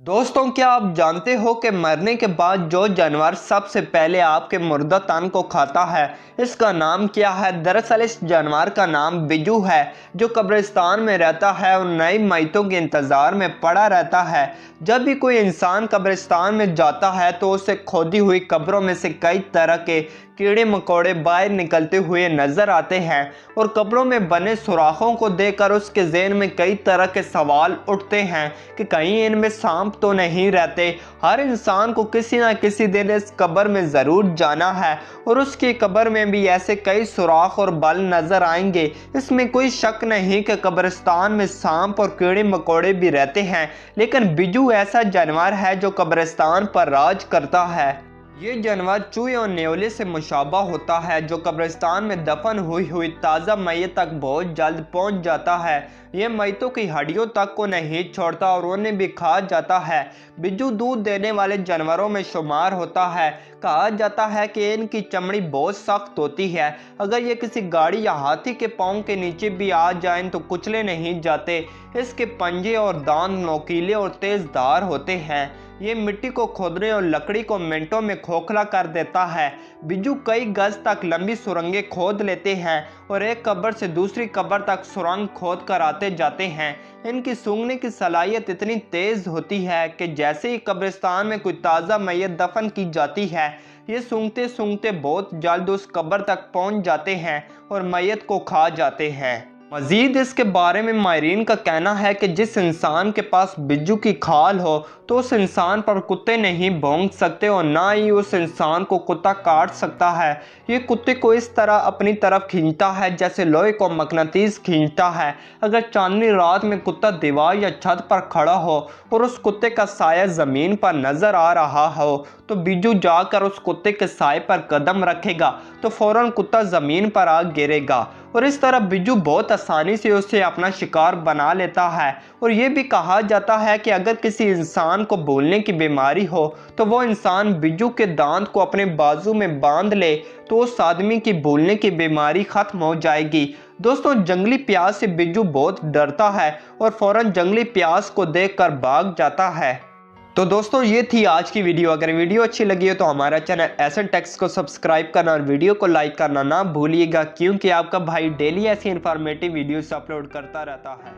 दोस्तों, क्या आप जानते हो कि मरने के बाद जो जानवर सबसे पहले आपके मुर्दा तन को खाता है, इसका नाम क्या है? दरअसल इस जानवर का नाम बिजू है, जो कब्रिस्तान में रहता है और नई मैतों के इंतज़ार में पड़ा रहता है। जब भी कोई इंसान कब्रिस्तान में जाता है तो उसे खोदी हुई कब्रों में से कई तरह के कीड़े मकोड़े बाहर निकलते हुए नजर आते हैं और कब्रों में बने सुराखों को देखकर उसके ज़हन में कई तरह के सवाल उठते हैं कि कहीं इनमें सांप तो नहीं रहते। हर इंसान को किसी न किसी दिन इस कब्र में ज़रूर जाना है और उसकी कब्र में भी ऐसे कई सुराख और बल नज़र आएंगे। इसमें कोई शक नहीं कि कब्रिस्तान में सांप और कीड़े मकोड़े भी रहते हैं, लेकिन बिजू ऐसा जानवर है जो कब्रिस्तान पर राज करता है। ये जानवर चूहे और न्योले से मुशाबा होता है, जो कब्रिस्तान में दफन हुई ताज़ा मैयत तक बहुत जल्द पहुंच जाता है। ये मैतों की हड्डियों तक को नहीं छोड़ता और उन्हें भी खा जाता है। बिज्जू दूध देने वाले जानवरों में शुमार होता है। कहा जाता है कि इनकी चमड़ी बहुत सख्त होती है, अगर ये किसी गाड़ी या हाथी के पाँव के नीचे भी आ जाएं तो कुचले नहीं जाते। इसके पंजे और दांत नोकीले और तेज़धार होते हैं। ये मिट्टी को खोदने और लकड़ी को मिनटों में खोखला कर देता है। बिज्जू कई गज तक लंबी सुरंगें खोद लेते हैं और एक कब्र से दूसरी कब्र तक सुरंग खोद कर आते जाते हैं। इनकी सूंघने की सलाहियत इतनी तेज़ होती है कि जैसे ही कब्रिस्तान में कोई ताज़ा मैयत दफन की जाती है, ये सूंघते सूंघते बहुत जल्द उस कब्र तक पहुंच जाते हैं और मैयत को खा जाते हैं। मज़ीद इसके बारे में माहिरीन का कहना है कि जिस इंसान के पास बिज्जू की खाल हो तो उस इंसान पर कुत्ते नहीं भौंक सकते और ना ही उस इंसान को कुत्ता काट सकता है। ये कुत्ते को इस तरह अपनी तरफ खींचता है जैसे लोहे को मकनातीस खींचता है। अगर चांदनी रात में कुत्ता दीवार या छत पर खड़ा हो और उस कुत्ते का साया ज़मीन पर नज़र आ रहा हो तो बिज्जू जाकर उस कुत्ते के साए पर कदम रखेगा तो फ़ौरन कुत्ता ज़मीन पर आ गिरेगा और इस तरह बिज्जू बहुत आसानी से उसे अपना शिकार बना लेता है। और ये भी कहा जाता है कि अगर किसी इंसान को भूलने की बीमारी हो तो वो इंसान बिज्जू के दांत को अपने बाजू में बांध ले तो उस आदमी की भूलने की बीमारी ख़त्म हो जाएगी। दोस्तों, जंगली प्याज से बिज्जू बहुत डरता है और फ़ौरन जंगली प्याज को देखकर भाग जाता है। तो दोस्तों, ये थी आज की वीडियो। अगर वीडियो अच्छी लगी हो तो हमारा चैनल एसएन टेक्स को सब्सक्राइब करना और वीडियो को लाइक करना ना भूलिएगा, क्योंकि आपका भाई डेली ऐसी इन्फॉर्मेटिव वीडियोस अपलोड करता रहता है।